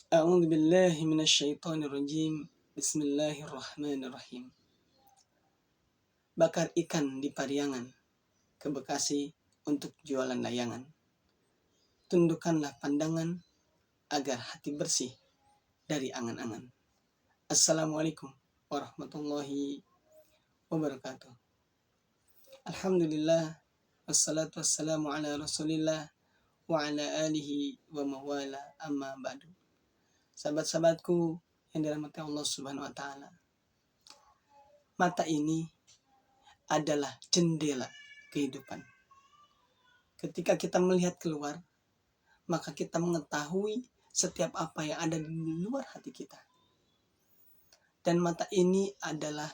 A'udzu billahi minasyaitonir rajim. Bismillahirrahmanirrahim. Bakar ikan di Pariangan, ke Bekasi untuk jualan layangan. Tundukkanlah pandangan agar hati bersih dari angan-angan. Assalamualaikum warahmatullahi wabarakatuh. Alhamdulillah, wassalatu wassalamu ala rasulillah wa ala alihi wa mawala, amma ba'du. Sahabat-sahabatku yang dirahmati Allah Subhanahu wa taala. Mata ini adalah jendela kehidupan. Ketika kita melihat keluar, maka kita mengetahui setiap apa yang ada di luar hati kita. Dan mata ini adalah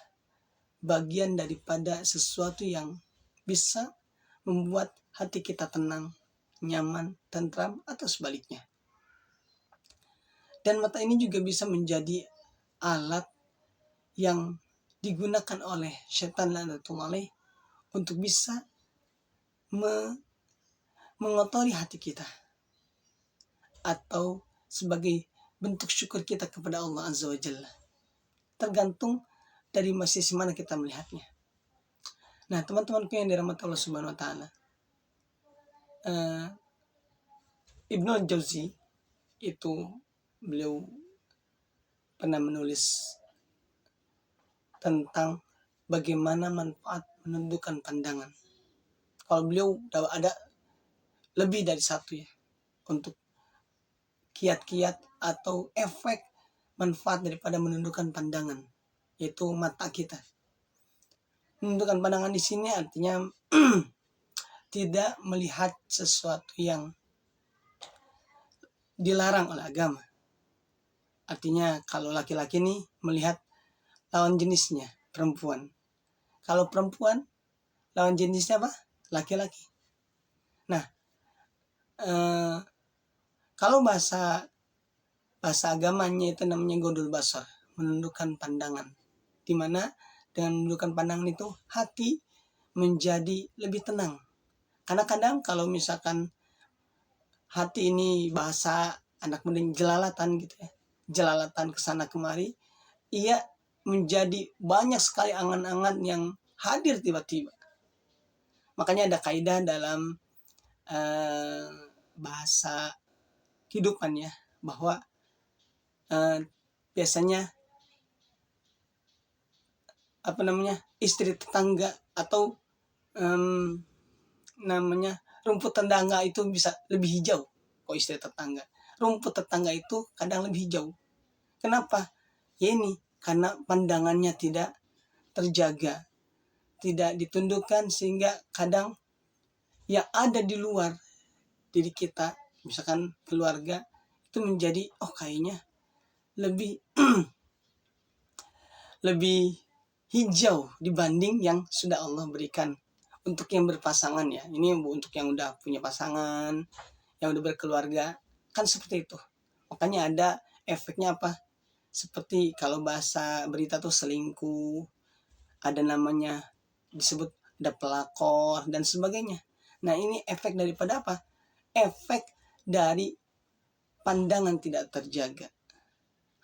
bagian daripada sesuatu yang bisa membuat hati kita tenang, nyaman, tentram, atau sebaliknya. Dan mata ini juga bisa menjadi alat yang digunakan oleh setan laknatullah alaih untuk bisa mengotori hati kita, atau sebagai bentuk syukur kita kepada Allah Azza wa Jalla. Tergantung dari sisi mana kita melihatnya. Nah, teman-temanku yang dirahmati Allah Subhanahu wa taala, Ibnu Jauzi itu beliau pernah menulis tentang bagaimana manfaat menundukkan pandangan. Kalau beliau ada lebih dari satu ya, untuk kiat-kiat atau efek manfaat daripada menundukkan pandangan, yaitu mata kita. Menundukkan pandangan di sini artinya tidak melihat sesuatu yang dilarang oleh agama. Artinya kalau laki-laki nih melihat lawan jenisnya, perempuan. Kalau perempuan, lawan jenisnya apa? Laki-laki. Nah, kalau bahasa agamanya itu namanya godul basar, menundukkan pandangan. Dimana dengan menundukkan pandangan itu hati menjadi lebih tenang. Karena kadang kalau misalkan hati ini bahasa anak muda jelalatan gitu ya, jelalatan kesana kemari, ia menjadi banyak sekali angan-angan yang hadir tiba-tiba. Makanya ada kaidah dalam bahasa kehidupan ya, bahwa biasanya istri tetangga atau rumput tetangga itu bisa lebih hijau. Kok istri tetangga, rumput tetangga itu kadang lebih hijau. Kenapa? Ya ini karena pandangannya tidak terjaga, tidak ditundukkan, sehingga kadang yang ada di luar diri kita, misalkan keluarga, itu menjadi kayaknya lebih lebih hijau dibanding yang sudah Allah berikan untuk yang berpasangan ya. Ini untuk yang udah punya pasangan, yang udah berkeluarga, kan seperti itu. Makanya ada efeknya apa? Seperti kalau bahasa berita tuh selingkuh, ada namanya disebut ada pelakor dan sebagainya. Nah, ini efek daripada apa? Efek dari pandangan tidak terjaga.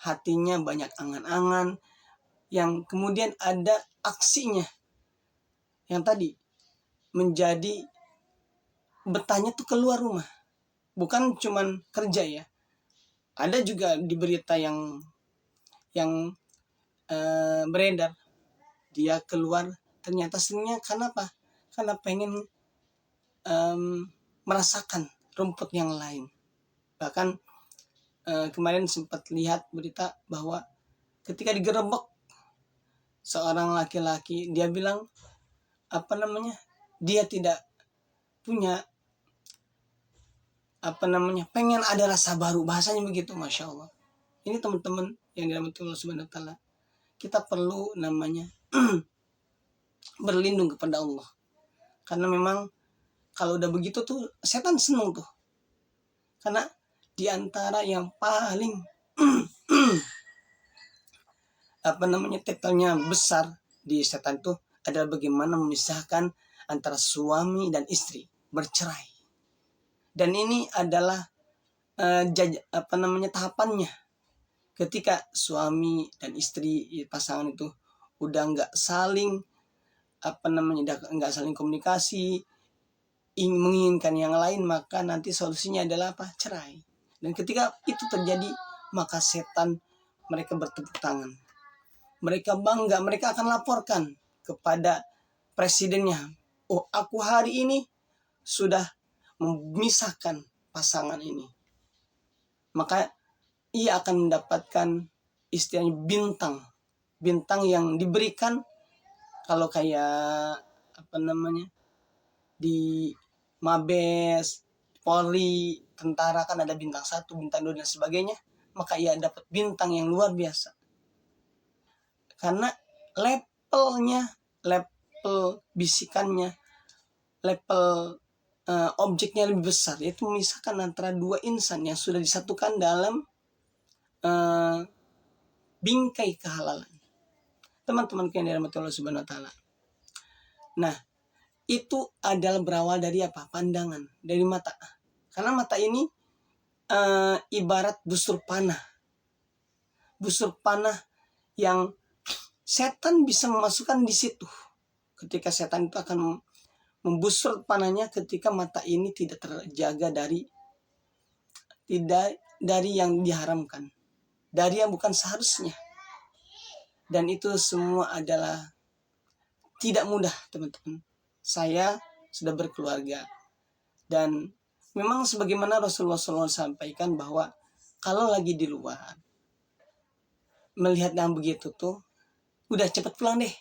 Hatinya banyak angan-angan yang kemudian ada aksinya. Yang tadi menjadi betahnya tuh keluar rumah. Bukan cuman kerja ya. Ada juga di berita yang beredar, dia keluar ternyata sebenarnya karena apa? Karena pengen merasakan rumput yang lain. Bahkan kemarin sempat lihat berita bahwa ketika digerebek seorang laki-laki, dia bilang dia tidak punya pengen ada rasa baru, bahasanya begitu. Masya Allah. Ini teman-teman yang dirahmati Allah Subhanahu wa taala, kita perlu berlindung kepada Allah. Karena memang kalau udah begitu tuh setan seneng tuh. Karena diantara yang paling titelnya besar di setan tuh adalah bagaimana memisahkan antara suami dan istri, bercerai. Dan ini adalah tahapannya. Ketika suami dan istri pasangan itu udah nggak saling nggak saling komunikasi, menginginkan yang lain, maka nanti solusinya adalah apa? Cerai. Dan ketika itu terjadi, maka setan mereka bertepuk tangan. Mereka bangga, mereka akan laporkan kepada presidennya. Oh, aku hari ini sudah memisahkan pasangan ini. Maka ia akan mendapatkan istilahnya bintang yang diberikan kalau kayak di Mabes, Polri, tentara kan ada bintang 1, bintang 2 dan sebagainya, maka ia dapat bintang yang luar biasa. Karena level bisikannya, level objeknya lebih besar, yaitu memisahkan antara dua insan yang sudah disatukan dalam bingkai kehalalan. Teman-teman yang dirahmati Allah Subhanahu wa taala. Nah, itu adalah berawal dari apa? Pandangan, dari mata. Karena mata ini ibarat busur panah. Busur panah yang setan bisa memasukkan di situ. Ketika setan itu akan membusur panahnya ketika mata ini tidak terjaga dari yang diharamkan, dari yang bukan seharusnya. Dan itu semua adalah tidak mudah, teman-teman. Saya sudah berkeluarga dan memang sebagaimana Rasulullah SAW sampaikan bahwa kalau lagi di luar melihat yang begitu tuh, udah cepet pulang deh.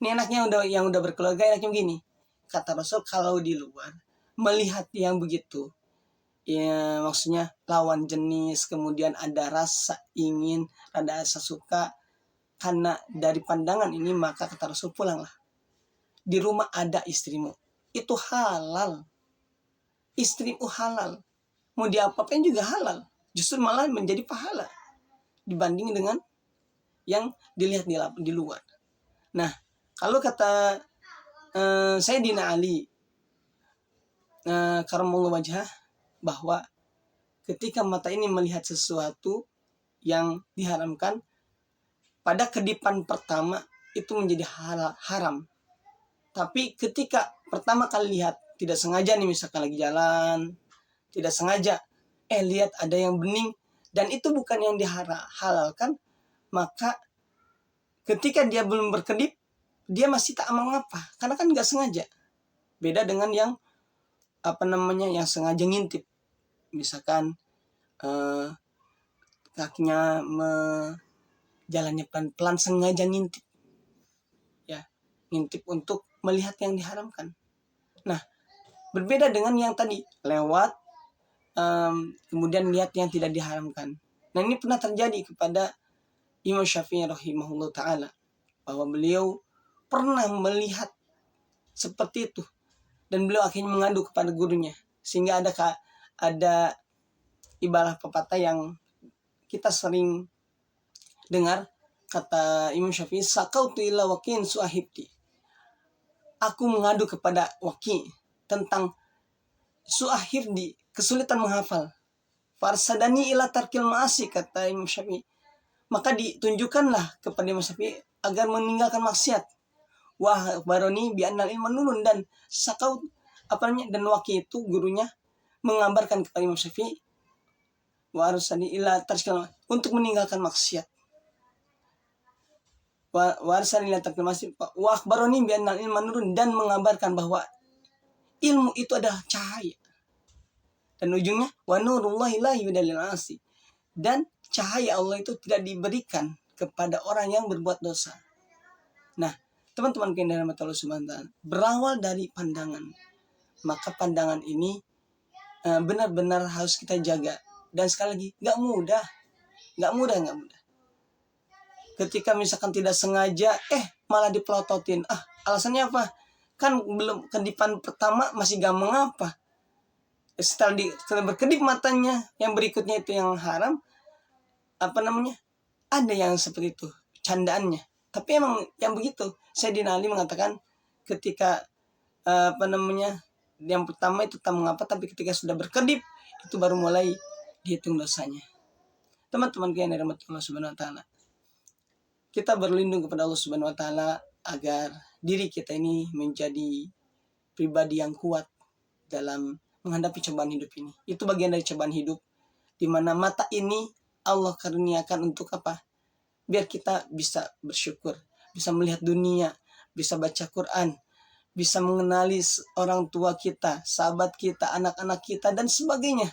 Ini enaknya yang udah berkeluarga enaknya begini. Kata Rasul, kalau di luar melihat yang begitu, ya maksudnya lawan jenis, kemudian ada rasa ingin, ada rasa suka karena dari pandangan ini, maka kata Rasul, pulanglah. Di rumah ada istrimu, itu halal. Istrimu halal, mau diapa-apain juga halal. Justru malah menjadi pahala dibanding dengan yang dilihat di luar. Nah, kalau kata Sayyidina Ali karamallahu wajhah, bahwa ketika mata ini melihat sesuatu yang diharamkan, pada kedipan pertama itu menjadi haram. Tapi ketika pertama kali lihat, tidak sengaja nih, misalkan lagi jalan, tidak sengaja lihat ada yang bening dan itu bukan yang dihalalkan, maka ketika dia belum berkedip, dia masih tak mengapa, karena kan nggak sengaja. Beda dengan yang yang sengaja ngintip, misalkan kakinya jalannya pelan-pelan, sengaja ngintip, ya, ngintip untuk melihat yang diharamkan. Nah, berbeda dengan yang tadi lewat kemudian lihat yang tidak diharamkan. Nah, ini pernah terjadi kepada Imam Syafi'i rahimahullah ta'ala, bahwa beliau pernah melihat seperti itu dan beliau akhirnya mengadu kepada gurunya, sehingga ada ibarat pepatah yang kita sering dengar, kata Imam Syafi'i, sakautu ila waqi'in su'ahibti, aku mengadu kepada Waqi' tentang su'ahibdi, kesulitan menghafal. Farsadani ila tarkil ma'asi, kata Imam Syafi'i, maka ditunjukkanlah kepada Imam Syafi'i agar meninggalkan maksiat. Wah baroni bi annal ilman nurun, dan sakau dan Waqi' itu gurunya mengabarkan kepada Imam Syafi'i, wa arsani ila tarkil, untuk meninggalkan maksiat. Wa arsani ila tarkil ma'asi wa akhbaroni bi annal ilman nurun, dan mengabarkan bahwa ilmu itu adalah cahaya. Dan ujungnya wa nurullahi la yudallil asi, dan cahaya Allah itu tidak diberikan kepada orang yang berbuat dosa. Nah, teman-teman yang dirahmati Allah Subhanahu wa taala, berawal dari pandangan. Maka pandangan ini benar-benar harus kita jaga. Dan sekali lagi, nggak mudah. Ketika misalkan tidak sengaja, malah dipelototin. Alasannya apa? Kan belum kedipan pertama masih gak mengapa. Setelah berkedip matanya, yang berikutnya itu yang haram, ada yang seperti itu candaannya. Tapi emang yang begitu. Sayyidina Ali mengatakan ketika yang pertama itu tak mengapa, tapi ketika sudah berkedip itu baru mulai dihitung dosanya. Teman-teman yang dirahmati Allah Subhanahu wa taala, kita berlindung kepada Allah Subhanahu wa taala agar diri kita ini menjadi pribadi yang kuat dalam menghadapi cobaan hidup ini. Itu bagian dari cobaan hidup, di mana mata ini Allah karuniakan untuk apa? Biar kita bisa bersyukur, bisa melihat dunia, bisa baca Quran, bisa mengenali orang tua kita, sahabat kita, anak-anak kita, dan sebagainya.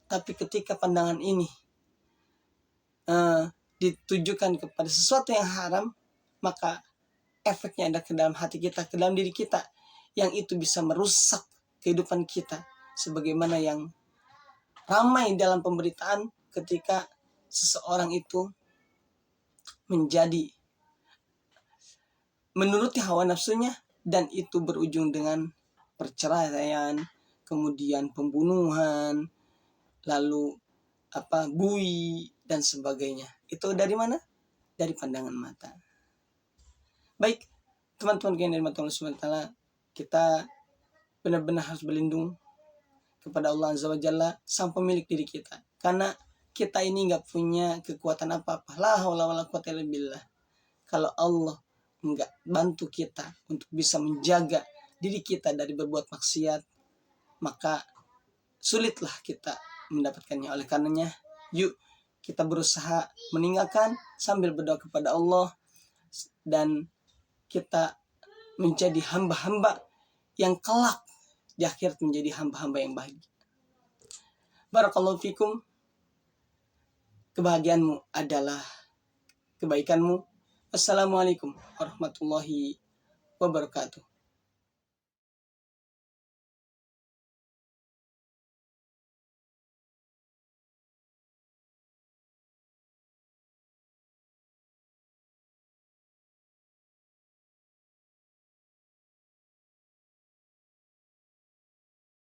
Tapi ketika pandangan ini ditujukan kepada sesuatu yang haram, maka efeknya ada ke dalam hati kita, ke dalam diri kita, yang itu bisa merusak kehidupan kita. Sebagaimana yang ramai dalam pemberitaan ketika seseorang itu menjadi menuruti hawa nafsunya, dan itu berujung dengan perceraian, kemudian pembunuhan, lalu bui dan sebagainya. Itu dari mana? Dari pandangan mata. Baik, teman-teman yang dirahmati Allah Subhanahu wa taala, kita benar-benar harus berlindung kepada Allah Azza wa Jalla, sang pemilik diri kita. Karena kita ini nggak punya kekuatan apa-apa. La haula wala quwwata illa billah. Kalau Allah nggak bantu kita untuk bisa menjaga diri kita dari berbuat maksiat, maka sulitlah kita mendapatkannya. Oleh karenanya, yuk kita berusaha meninggalkan sambil berdoa kepada Allah, dan kita menjadi hamba-hamba yang kelak di akhirat menjadi hamba-hamba yang bahagia. Barakallahu fikum. Kebahagiaanmu adalah kebaikanmu. Assalamualaikum warahmatullahi wabarakatuh.